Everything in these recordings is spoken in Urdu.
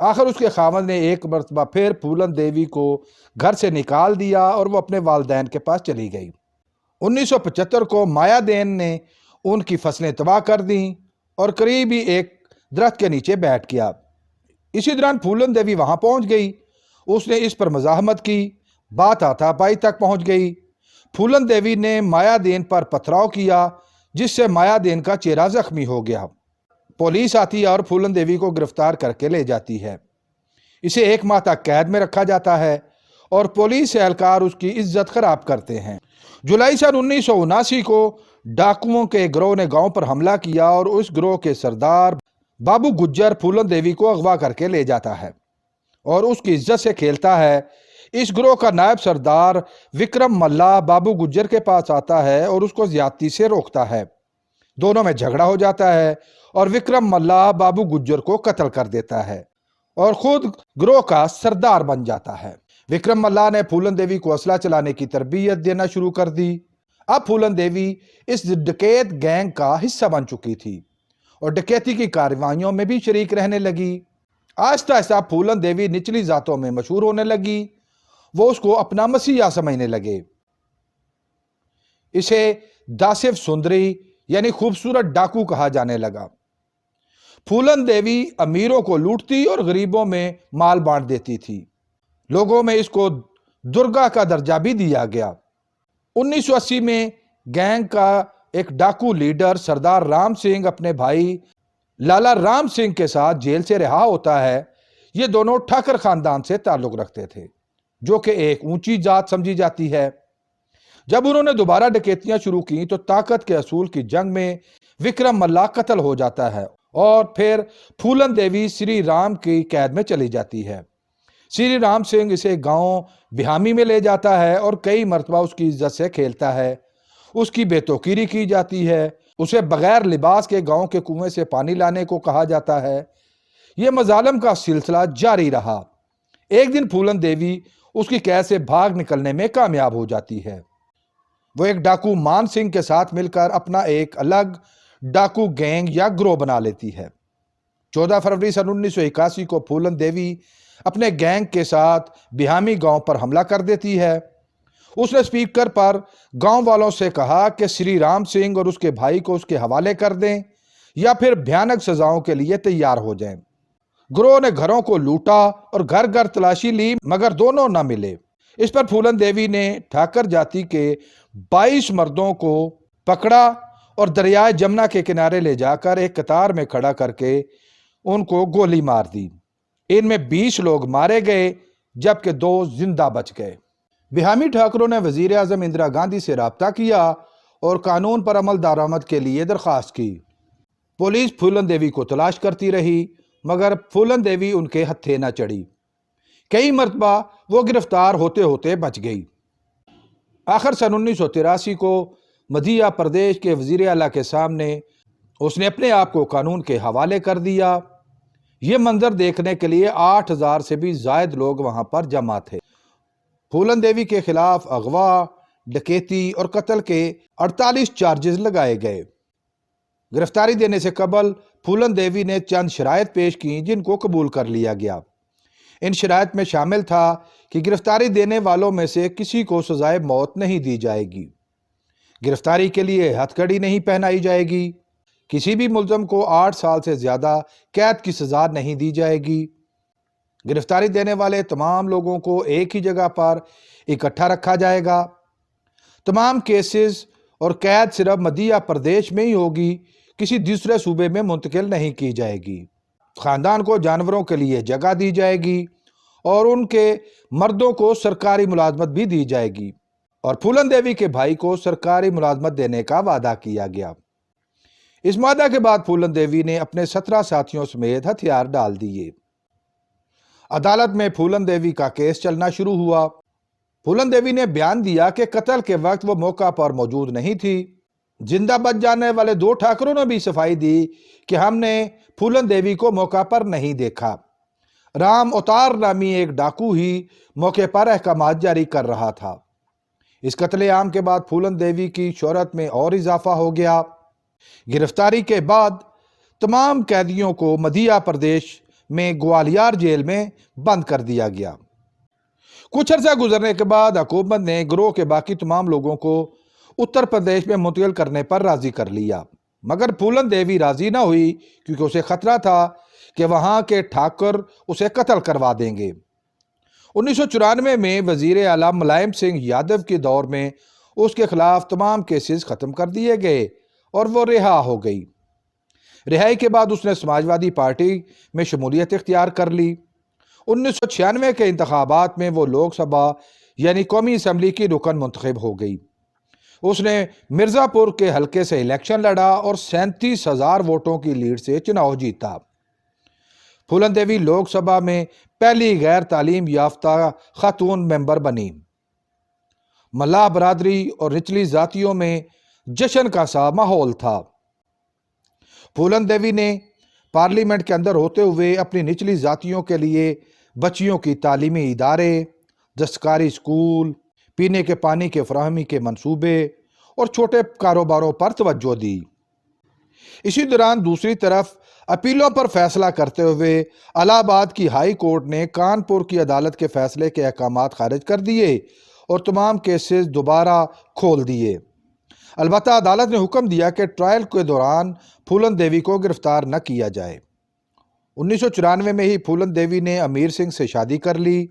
آخر اس کے خاوند نے ایک مرتبہ پھر پھولن دیوی کو گھر سے نکال دیا اور وہ اپنے والدین کے پاس چلی گئی۔ 1975 کو مایا دین نے ان کی فصلیں تباہ کر دیں اور قریب ہی ایک درخت کے نیچے بیٹھ گیا۔ اسی دوران پھولن دیوی وہاں پہنچ گئی۔ اس نے اس پر مزاحمت کی، بات ہاتھا پائی تک پہنچ گئی۔ پھولن دیوی نے مایا دین پر پتھراؤ کیا جس سے مایا دین کا چہرہ زخمی ہو گیا۔ پولیس آتی ہے اور پھولن دیوی کو گرفتار کر کے لے جاتی ہے۔ اسے 1 ماہ تک قید میں رکھا جاتا ہے اور پولیس اہلکار اس کی عزت خراب کرتے ہیں۔ جولائی سن 1979 کو ڈاکوؤں کے گروہ نے گاؤں پر حملہ کیا اور اس گروہ کے سردار بابو گجر پھولن دیوی کو اغوا کر کے لے جاتا ہے اور اس کی عزت سے کھیلتا ہے۔ اس گروہ کا نائب سردار وکرم ملا بابو گجر کے پاس آتا ہے اور اس کو زیادتی سے روکتا ہے۔ دونوں میں جھگڑا ہو جاتا ہے اور وکرم ملا بابو گجر کو قتل کر دیتا ہے اور خود گروہ کا سردار بن جاتا ہے۔ وکرم ملا نے پھولن دیوی کو اسلحہ چلانے کی تربیت دینا شروع کر دی۔ اب پھولن دیوی اس ڈکیت گینگ کا حصہ بن چکی تھی اور ڈکیتی کی کارروائیوں میں بھی شریک رہنے لگی۔ آہستہ آہستہ پھولن دیوی نچلی ذاتوں میں مشہور ہونے لگی۔ وہ اس کو اپنا مسیحا سمجھنے لگے۔ اسے داسف سندری یعنی خوبصورت ڈاکو کہا جانے لگا۔ پھولن دیوی امیروں کو لوٹتی اور غریبوں میں مال بانٹ دیتی تھی۔ لوگوں میں اس کو درگا کا درجہ بھی دیا گیا۔ 1980 میں گینگ کا ایک ڈاکو لیڈر سردار رام سنگھ اپنے بھائی لالا رام سنگھ کے ساتھ جیل سے رہا ہوتا ہے۔ یہ دونوں ٹھاکر خاندان سے تعلق رکھتے تھے جو کہ ایک اونچی ذات سمجھی جاتی ہے۔ جب انہوں نے دوبارہ ڈکیتیاں شروع کی تو طاقت کے اصول کی جنگ میں وکرم ملا قتل ہو جاتا ہے اور پھر پھولن دیوی سری رام کی قید میں چلی جاتی ہے۔ سری رام سنگھ اسے گاؤں بہامی میں لے جاتا ہے اور کئی مرتبہ اس کی عزت سے کھیلتا ہے۔ اس کی بے توقیری کی جاتی ہے۔ اسے بغیر لباس کے گاؤں کے کنویں سے پانی لانے کو کہا جاتا ہے۔ یہ مظالم کا سلسلہ جاری رہا۔ ایک دن پھولن دیوی اس کی قید سے بھاگ نکلنے میں کامیاب ہو جاتی ہے۔ وہ ایک ڈاکو مان سنگھ کے ساتھ مل کر اپنا ایک الگ ڈاکو گینگ یا گروہ بنا لیتی ہے۔ 14 فروری سن 1981 کو پھولن دیوی اپنے گینگ کے ساتھ بہامی گاؤں پر حملہ کر دیتی ہے۔ اس نے اسپیکر پر گاؤں والوں سے کہا کہ سری رام سنگھ اور اس کے بھائی کو اس کے حوالے کر دیں یا پھر بھیانک سزاؤں کے لیے تیار ہو جائیں۔ گروہ نے گھروں کو لوٹا اور گھر گھر تلاشی لی مگر دونوں نہ ملے۔ اس پر پھولن دیوی نے ٹھاکر جاتی کے 22 مردوں کو پکڑا اور دریائے جمنا کے کنارے لے جا کر ایک قطار میں کھڑا کر کے ان کو گولی مار دی۔ ان میں 20 لوگ مارے گئے جبکہ 2 زندہ بچ گئے۔ بہامی ٹھاکروں نے وزیر اعظم اندرا گاندھی سے رابطہ کیا اور قانون پر عمل درآمد کے لیے درخواست کی۔ پولیس پھولن دیوی کو تلاش کرتی رہی مگر پھولن دیوی ان کے ہتھے نہ چڑھی۔ کئی مرتبہ وہ گرفتار ہوتے ہوتے بچ گئی۔ آخر سن 1983 کو مدھیہ پردیش کے وزیر اعلیٰ کے سامنے اس نے اپنے آپ کو قانون کے حوالے کر دیا۔ یہ منظر دیکھنے کے لیے 8000 سے بھی زائد لوگ وہاں پر جمع تھے۔ پھولن دیوی کے خلاف اغوا، ڈکیتی اور قتل کے 48 چارجز لگائے گئے۔ گرفتاری دینے سے قبل پھولن دیوی نے چند شرائط پیش کی جن کو قبول کر لیا گیا۔ ان شرائط میں شامل تھا کہ گرفتاری دینے والوں میں سے کسی کو سزائے موت نہیں دی جائے گی، گرفتاری کے لیے ہتھ کڑی نہیں پہنائی جائے گی، کسی بھی ملزم کو 8 سال سے زیادہ قید کی سزا نہیں دی جائے گی، گرفتاری دینے والے تمام لوگوں کو ایک ہی جگہ پر اکٹھا رکھا جائے گا، تمام کیسز اور قید صرف مدھیہ پردیش میں ہی ہوگی، کسی دوسرے صوبے میں منتقل نہیں کی جائے گی، خاندان کو جانوروں کے لیے جگہ دی جائے گی اور ان کے مردوں کو سرکاری ملازمت بھی دی جائے گی اور پھولن دیوی کے بھائی کو سرکاری ملازمت دینے کا وعدہ کیا گیا۔ اس معاہدہ کے بعد پھولن دیوی نے اپنے 17 ساتھیوں سمیت ہتھیار ڈال دیے۔ عدالت میں پھولن دیوی کا کیس چلنا شروع ہوا۔ پھولن دیوی نے بیان دیا کہ قتل کے وقت وہ موقع پر موجود نہیں تھی۔ زندہ بچ جانے والے 2 ٹھاکروں نے بھی صفائی دی کہ ہم نے پھولن دیوی کو موقع پر نہیں دیکھا۔ رام اوتار نامی ایک ڈاکو ہی موقع پر احکامات جاری کر رہا تھا۔ اس قتل عام کے بعد پھولن دیوی کی شہرت میں اور اضافہ ہو گیا۔ گرفتاری کے بعد تمام قیدیوں کو مدھیہ پردیش میں گوالیار جیل میں بند کر دیا گیا۔ کچھ عرصہ گزرنے کے بعد حکومت نے گروہ کے باقی تمام لوگوں کو اتر پردیش میں منتقل کرنے پر راضی کر لیا، مگر پھولن دیوی راضی نہ ہوئی کیونکہ اسے خطرہ تھا کہ وہاں کے ٹھاکر اسے قتل کروا دیں گے۔ 1994 میں وزیر اعلیٰ ملائم سنگھ یادو کے دور میں اس کے خلاف تمام کیسز ختم کر دیے گئے اور وہ رہا ہو گئی۔ رہائی کے بعد اس نے سماجوادی پارٹی میں شمولیت اختیار کر لی۔ 1996 کے انتخابات میں وہ لوک سبھا یعنی قومی اسمبلی کی رکن منتخب ہو گئی۔ اس نے مرزا پور کے حلقے سے الیکشن لڑا اور 37,000 ووٹوں کی لیڈ سے چناؤ جیتا۔ پھولن دیوی لوک سبھا میں پہلی غیر تعلیم یافتہ خاتون ممبر بنی۔ ملاح برادری اور نچلی ذاتیوں میں جشن کا سا ماحول تھا۔ پھولن دیوی نے پارلیمنٹ کے اندر ہوتے ہوئے اپنی نچلی ذاتیوں کے لیے بچیوں کی تعلیمی ادارے، دستکاری اسکول، پینے کے پانی کے فراہمی کے منصوبے اور چھوٹے کاروباروں پر توجہ دی۔ اسی دوران دوسری طرف اپیلوں پر فیصلہ کرتے ہوئے الہ آباد کی ہائی کورٹ نے کانپور کی عدالت کے فیصلے کے احکامات خارج کر دیے اور تمام کیسز دوبارہ کھول دیے۔ البتہ عدالت نے حکم دیا کہ ٹرائل کے دوران پھولن دیوی کو گرفتار نہ کیا جائے۔ 1994 میں ہی پھولن دیوی نے امیر سنگھ سے شادی کر لی۔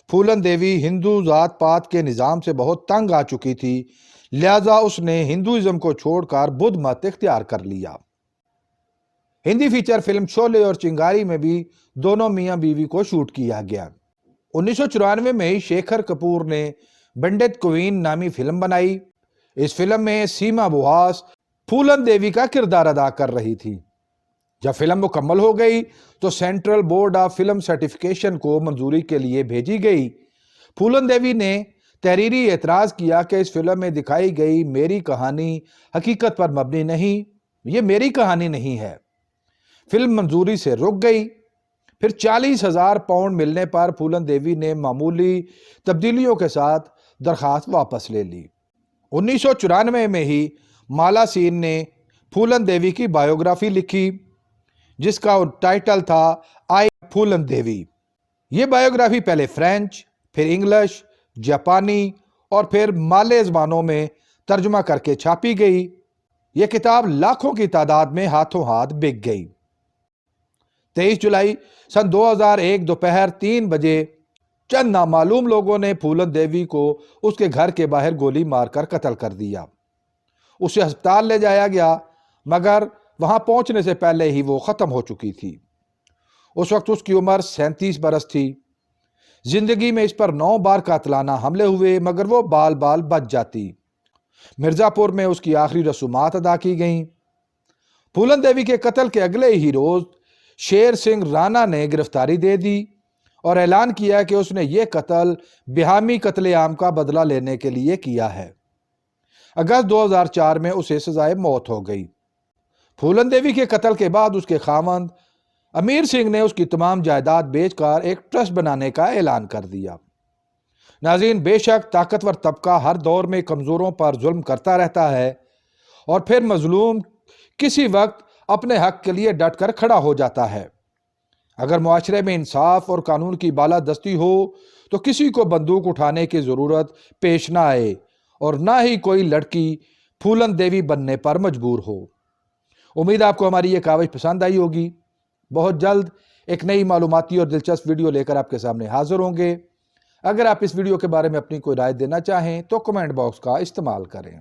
پھولن دیوی ہندو ذات پات کے نظام سے بہت تنگ آ چکی تھی، لہذا اس نے ہندوازم کو چھوڑ کر بدھ مت اختیار کر لیا۔ ہندی فیچر فلم شعلے اور چنگاری میں بھی دونوں میاں بیوی کو شوٹ کیا گیا۔ 1994 میں ہی شیکھر کپور نے بنڈت کوین نامی فلم بنائی۔ اس فلم میں سیما بوہاس پھولن دیوی کا کردار ادا کر رہی تھی۔ جب فلم مکمل ہو گئی تو central board of film certification کو منظوری کے لیے بھیجی گئی۔ پھولن دیوی نے تحریری اعتراض کیا کہ اس فلم میں دکھائی گئی میری کہانی حقیقت پر مبنی نہیں، یہ میری کہانی نہیں ہے۔ فلم منظوری سے رک گئی۔ پھر 40,000 پاؤنڈ ملنے پر پھولن دیوی نے معمولی تبدیلیوں کے ساتھ درخواست واپس لے لی۔ 1994 میں ہی مالا سین نے پھولن دیوی کی بائیوگرافی لکھی جس کا ٹائٹل تھا آئی پھولن دیوی۔ یہ بائیوگرافی پہلے فرینچ، پھر انگلش، جاپانی اور پھر مالے زبانوں میں ترجمہ کر کے چھاپی گئی۔ یہ کتاب لاکھوں کی تعداد میں ہاتھوں ہاتھ بک گئی۔ 23 جولائی سن 2001 دوپہر 3 بجے چند نامعلوم لوگوں نے پھولن دیوی کو اس کے گھر کے باہر گولی مار کر قتل کر دیا۔ اسے ہسپتال لے جایا گیا مگر وہاں پہنچنے سے پہلے ہی وہ ختم ہو چکی تھی۔ اس وقت اس کی عمر 37 برس تھی۔ زندگی میں اس پر 9 بار قاتلانہ حملے ہوئے مگر وہ بال بال بچ جاتی۔ مرزا پور میں اس کی آخری رسومات ادا کی گئیں۔ پھولن دیوی کے قتل کے اگلے ہی روز شیر سنگھ رانا نے گرفتاری دے دی اور اعلان کیا کہ اس نے یہ قتل بہامی قتل عام کا بدلہ لینے کے لیے کیا ہے۔ اگست 2004 میں اسے سزائے موت ہو گئی۔ پھولن دیوی کے قتل کے بعد اس کے خاوند امیر سنگھ نے اس کی تمام جائیداد بیچ کر ایک ٹرسٹ بنانے کا اعلان کر دیا۔ ناظرین، بے شک طاقتور طبقہ ہر دور میں کمزوروں پر ظلم کرتا رہتا ہے اور پھر مظلوم کسی وقت اپنے حق کے لیے ڈٹ کر کھڑا ہو جاتا ہے۔ اگر معاشرے میں انصاف اور قانون کی بالادستی ہو تو کسی کو بندوق اٹھانے کی ضرورت پیش نہ آئے اور نہ ہی کوئی لڑکی پھولن دیوی بننے پر مجبور ہو۔ امید آپ کو ہماری یہ کاوش پسند آئی ہوگی۔ بہت جلد ایک نئی معلوماتی اور دلچسپ ویڈیو لے کر آپ کے سامنے حاضر ہوں گے۔ اگر آپ اس ویڈیو کے بارے میں اپنی کوئی رائے دینا چاہیں تو کمنٹ باکس کا استعمال کریں۔